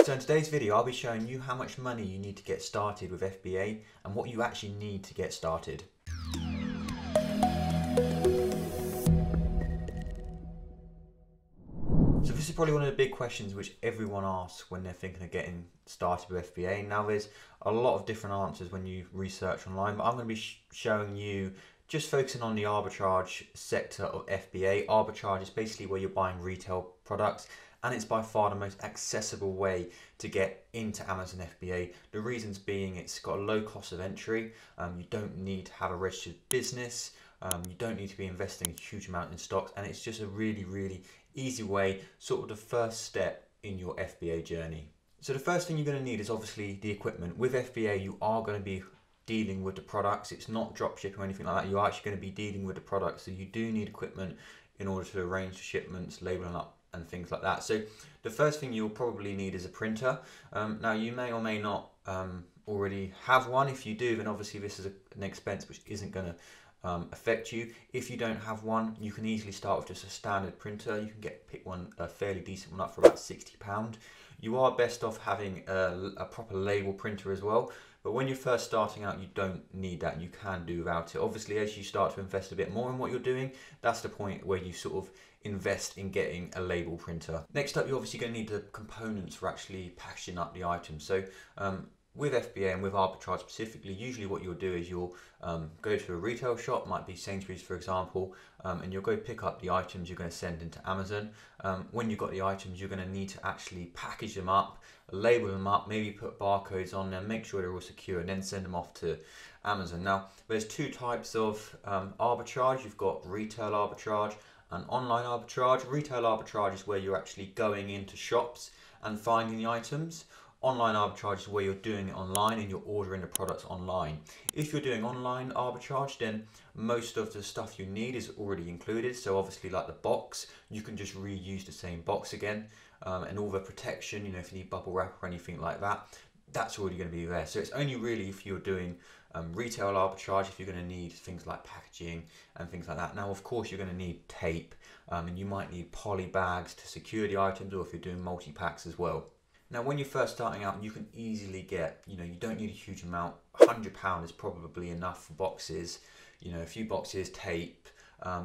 So in today's video, I'll be showing you how much money you need to get started with FBA and what you actually need to get started. So this is probably one of the big questions which everyone asks when they're thinking of getting started with FBA. Now there's a lot of different answers when you research online, but I'm going to be showing you just focusing on the arbitrage sector of FBA. Arbitrage is basically where you're buying retail products, and it's by far the most accessible way to get into Amazon FBA. The reasons being it's got a low cost of entry, you don't need to have a registered business, you don't need to be investing a huge amount in stocks, and it's just a really easy way, sort of the first step in your FBA journey. So the first thing you're going to need is obviously the equipment. With FBA you are going to be dealing with the products. It's not drop shipping or anything like that. You're actually going to be dealing with the products, so you do need equipment in order to arrange the shipments, labeling up and things like that. So the first thing you'll probably need is a printer. Now you may or may not already have one. If you do, then obviously this is an expense which isn't going to affect you. If you don't have one, you can easily start with just a standard printer. You can pick one, a fairly decent one up for about £60. You are best off having a proper label printer as well, but when you're first starting out you don't need that. You can do without it. Obviously as you start to invest a bit more in what you're doing, that's the point where you sort of invest in getting a label printer. Next up, you're obviously going to need the components for actually packaging up the items. So with FBA and with arbitrage specifically, usually what you'll do is you'll go to a retail shop, might be Sainsbury's for example, and you'll go pick up the items you're going to send into Amazon. When you've got the items, you're going to need to actually package them up, label them up, maybe put barcodes on them, make sure they're all secure, and then send them off to Amazon. Now there's two types of arbitrage. You've got retail arbitrage and online arbitrage. Retail arbitrage is where you're actually going into shops and finding the items. Online arbitrage is where you're doing it online and you're ordering the products online. If you're doing online arbitrage, then most of the stuff you need is already included. So obviously like the box, you can just reuse the same box again, and all the protection, you know, if you need bubble wrap or anything like that, that's already going to be there. So it's only really if you're doing retail arbitrage, if you're going to need things like packaging and things like that. Now of course you're going to need tape, and you might need poly bags to secure the items, or if you're doing multi-packs as well. Now when you're first starting out, you can easily get, you know, you don't need a huge amount. £100 is probably enough for boxes, you know, a few boxes, tape,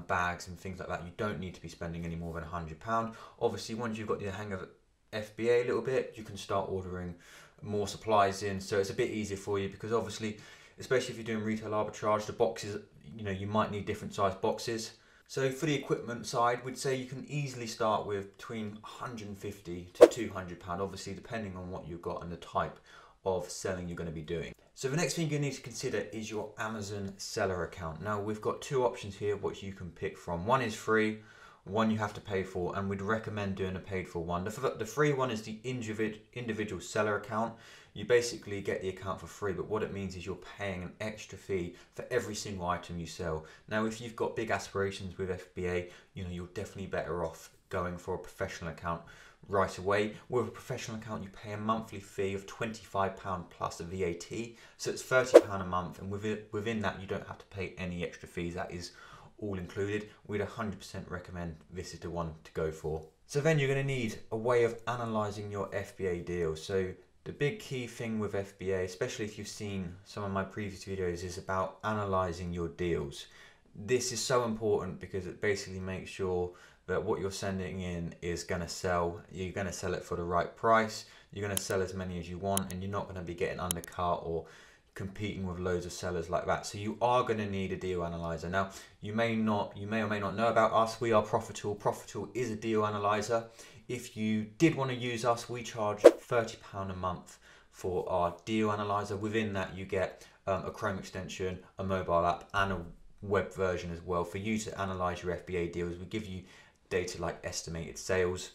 bags and things like that. You don't need to be spending any more than £100. Obviously once you've got the hang of FBA a little bit, you can start ordering more supplies in, so it's a bit easier for you, because obviously, especially if you're doing retail arbitrage, the boxes, you know, you might need different size boxes. So for the equipment side, we'd say you can easily start with between £150 to £200, obviously depending on what you've got and the type of selling you're going to be doing. So the next thing you need to consider is your Amazon seller account. Now we've got two options here which you can pick from. One is free, one you have to pay for, and we'd recommend doing a paid for one. The free one is the individual seller account. You basically get the account for free, but what it means is you're paying an extra fee for every single item you sell. Now if you've got big aspirations with FBA, you know, you're definitely better off going for a professional account right away. With a professional account you pay a monthly fee of £25 plus a VAT, so it's £30 a month, and within that you don't have to pay any extra fees. That is all included. We'd 100% recommend this is the one to go for. So then you're going to need a way of analysing your FBA deal. So the big key thing with FBA, especially if you've seen some of my previous videos, is about analysing your deals. This is so important because it basically makes sure that what you're sending in is going to sell. You're going to sell it for the right price. You're going to sell as many as you want, and you're not going to be getting undercut or competing with loads of sellers like that. So you are going to need a deal analyzer. Now you may or may not know about us. We are Profitl. Profitl is a deal analyzer. If you did want to use us, we charge £30 a month for our deal analyzer. Within that you get a Chrome extension, a mobile app and a web version as well for you to analyze your FBA deals. We give you data like estimated sales,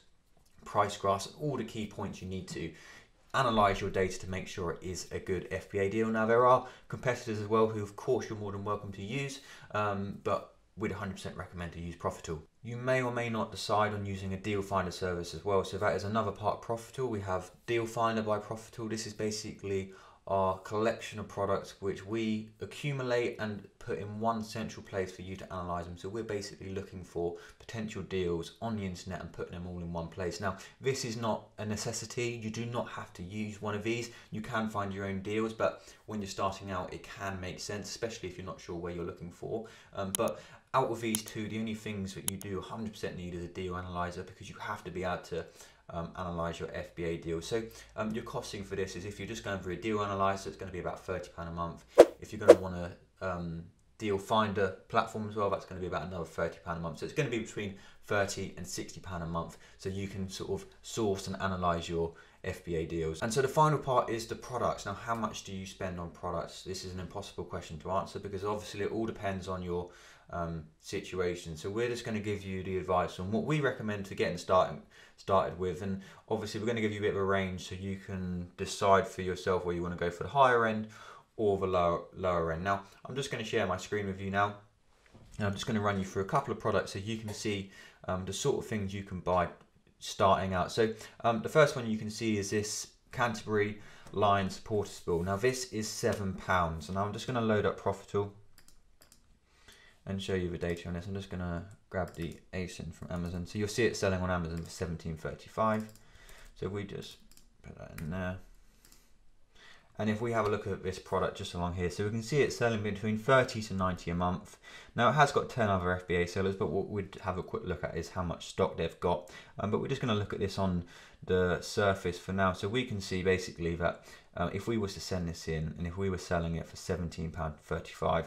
price graphs, all the key points you need to analyze your data to make sure it is a good FBA deal. Now there are competitors as well who of course you're more than welcome to use, but we'd 100% recommend to use Profitl. You may or may not decide on using a DealFinder service as well, so that is another part of Profitl. We have DealFinder by Profitl. This is basically are a collection of products which we accumulate and put in one central place for you to analyze them. So we're basically looking for potential deals on the internet and putting them all in one place. Now, this is not a necessity. You do not have to use one of these. You can find your own deals, but when you're starting out, it can make sense, especially if you're not sure where you're looking for. But out of these two, the only things that you do 100% need is a deal analyzer, because you have to be able to analyze your FBA deals. So your costing for this is, if you're just going for a deal analyzer, it's going to be about £30 a month. If you're going to want a DealFinder platform as well, that's going to be about another £30 a month. So it's going to be between £30 and £60 a month, so you can sort of source and analyze your FBA deals. And so the final part is the products. Now, how much do you spend on products? This is an impossible question to answer, because obviously it all depends on your situation. So we're just going to give you the advice on what we recommend to getting started with, and obviously we're going to give you a bit of a range so you can decide for yourself where you want to go for the higher end or the lower end. Now, I'm just going to share my screen with you now, and I'm just going to run you through a couple of products so you can see the sort of things you can buy starting out. So the first one you can see is this Canterbury Line supporter spool. Now this is £7, and I'm just going to load up Profitl and show you the data on this. I'm just going to grab the ASIN from Amazon. So you'll see it selling on Amazon for $17.35. So we just put that in there. And if we have a look at this product just along here, so we can see it selling between 30 to 90 a month. Now it has got 10 other FBA sellers, but what we'd have a quick look at is how much stock they've got. But we're just going to look at this on the surface for now. So we can see basically that if we was to send this in, and if we were selling it for £17.35,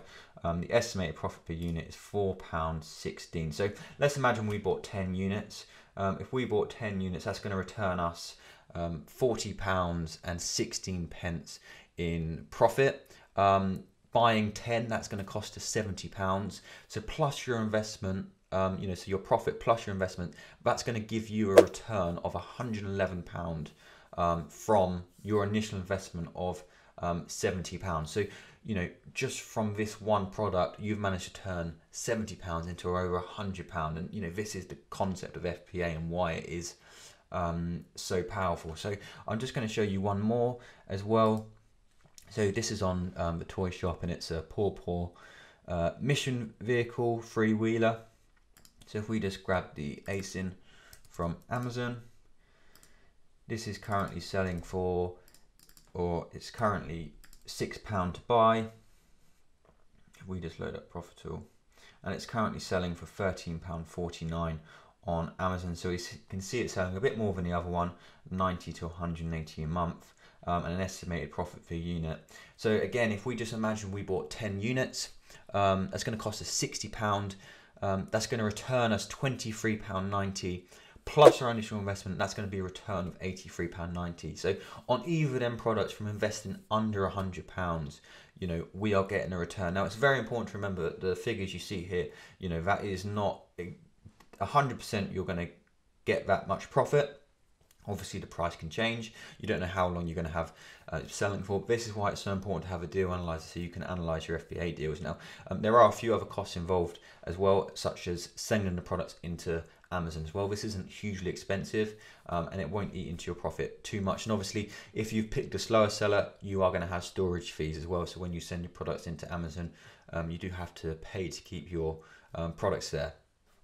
the estimated profit per unit is £4.16. So let's imagine we bought 10 units. If we bought 10 units, that's going to return us £40.16 in profit. Buying 10, that's going to cost us £70. So plus your investment, so your profit plus your investment, that's going to give you a return of £111 from your initial investment of £70. So just from this one product, you've managed to turn £70 into over £100. And this is the concept of FBA and why it is so powerful. So I'm just going to show you one more as well. So this is on the toy shop, and it's a Paw mission vehicle freewheeler. So if we just grab the ASIN from Amazon, this is currently selling for, or it's currently £6 to buy. If we just load up Profitl, and it's currently selling for £13.49 on Amazon. So you can see it's selling a bit more than the other one, 90 to 180 a month, and an estimated profit per unit. So again, if we just imagine we bought 10 units, that's going to cost us £60. That's going to return us £23.90 plus our initial investment. That's going to be a return of £83.90. So on either of them products, from investing under £100, we are getting a return. Now it's very important to remember that the figures you see here, that is not 100% you're going to get that much profit. Obviously the price can change. You don't know how long you're going to have selling for. This is why it's so important to have a deal analyzer, so you can analyze your FBA deals. Now there are a few other costs involved as well, such as sending the products into Amazon as well. This isn't hugely expensive, and it won't eat into your profit too much. And obviously if you've picked a slower seller, you are going to have storage fees as well. So when you send your products into Amazon, you do have to pay to keep your products there.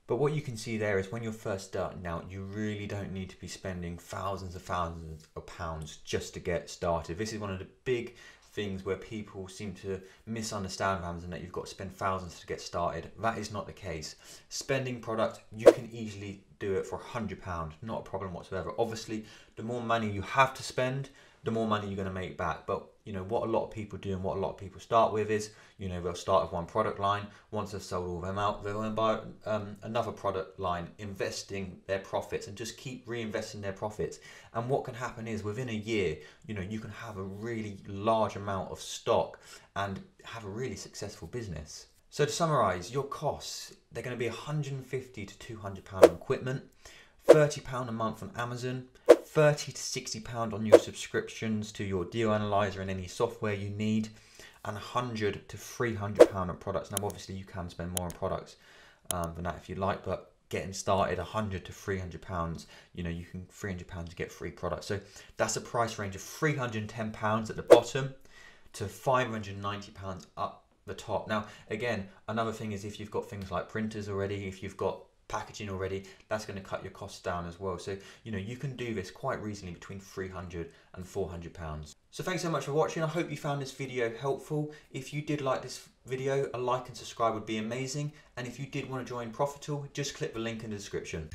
But what you can see there is, when you're first starting out, you really don't need to be spending thousands of pounds just to get started. This is one of the big things where people seem to misunderstand with Amazon, that you've got to spend thousands to get started. That is not the case. Spending product, you can easily do it for £100, not a problem whatsoever. Obviously, the more money you have to spend, the more money you're going to make back. But what a lot of people do, and what a lot of people start with is, they'll start with one product line. Once they've sold all of them out, they'll then buy another product line, investing their profits, and just keep reinvesting their profits. And what can happen is, within a year, you can have a really large amount of stock and have a really successful business. So to summarize, your costs, they're going to be £150 to £200 on equipment, £30 a month on Amazon, £30 to £60 on your subscriptions to your deal analyzer and any software you need, and £100 to £300 on products. Now obviously you can spend more on products than that if you like, but getting started, £100 to £300, you can £300 to get free products. So that's a price range of £310 at the bottom, to £590 up the top. Now, again, another thing is if you've got things like printers already, if you've got packaging already, that's going to cut your costs down as well. So, you know, you can do this quite reasonably between £300 and £400. So thanks so much for watching. I hope you found this video helpful. If you did like this video, a like and subscribe would be amazing. And if you did want to join Profitl, just click the link in the description.